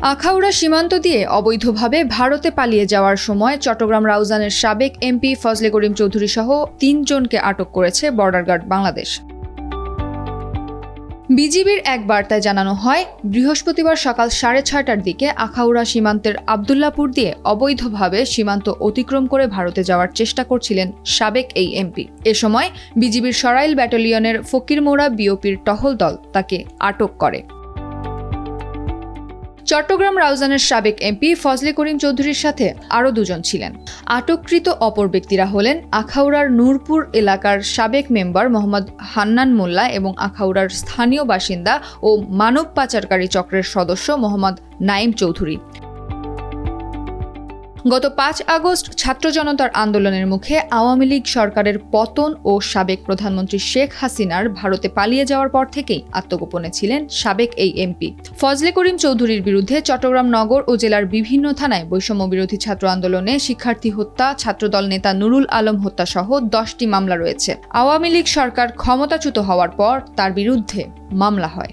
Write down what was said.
আখাউড়া সীমান্ত দিয়ে অবৈধভাবে ভারতে পালিয়ে যাওয়ার সময় চট্টগ্রাম রাউজানের সাবেক এমপি ফজলে করিম চৌধুরী সহ ৩ জনকে আটক করেছে বর্ডার গার্ড বাংলাদেশ। বিজিবির এক বার্তায় জানানো হয়, বৃহস্পতিবার সকাল 6:30টার দিকে আখাউড়া সীমান্তের আবদুল্লাপুর দিয়ে অবৈধভাবে সীমান্ত অতিক্রম করে ভারতে যাওয়ার চেষ্টা করছিলেন সাবেক এই এমপি। এ সময় বিজিবির সরাইল ব্যাটালিয়নের ফকিরমোড়া বিওপির টহল দল তাকে আটক করে। চট্টগ্রাম রাউজানের সাবেক এমপি ফজলে করিম চৌধুরীর সাথে আরও 2 জন ছিলেন। আটককৃত অপর ব্যক্তিরা হলেন আখাউড়ার নূরপুর এলাকার সাবেক মেম্বার মোহাম্মদ হান্নান মোল্লা এবং আখাউড়ার স্থানীয় বাসিন্দা ও মানব পাচারকারী চক্রের সদস্য মোহাম্মদ নাইম চৌধুরী। গত 5 আগস্ট ছাত্র জনতার আন্দোলনের মুখে আওয়ামী লীগ সরকারের পতন ও সাবেক প্রধানমন্ত্রী শেখ হাসিনার ভারতে পালিয়ে যাওয়ার পর থেকেই আত্মগোপনে ছিলেন সাবেক এই এমপি। ফজলে করিম চৌধুরীর বিরুদ্ধে চট্টগ্রাম নগর ও জেলার বিভিন্ন থানায় বৈষম্য বিরোধী ছাত্র আন্দোলনে শিক্ষার্থী হত্যা, ছাত্রদল নেতা নুরুল আলম হত্যা সহ 10টি মামলা রয়েছে। আওয়ামী লীগ সরকার ক্ষমতাচ্যুত হওয়ার পর তার বিরুদ্ধে মামলা হয়।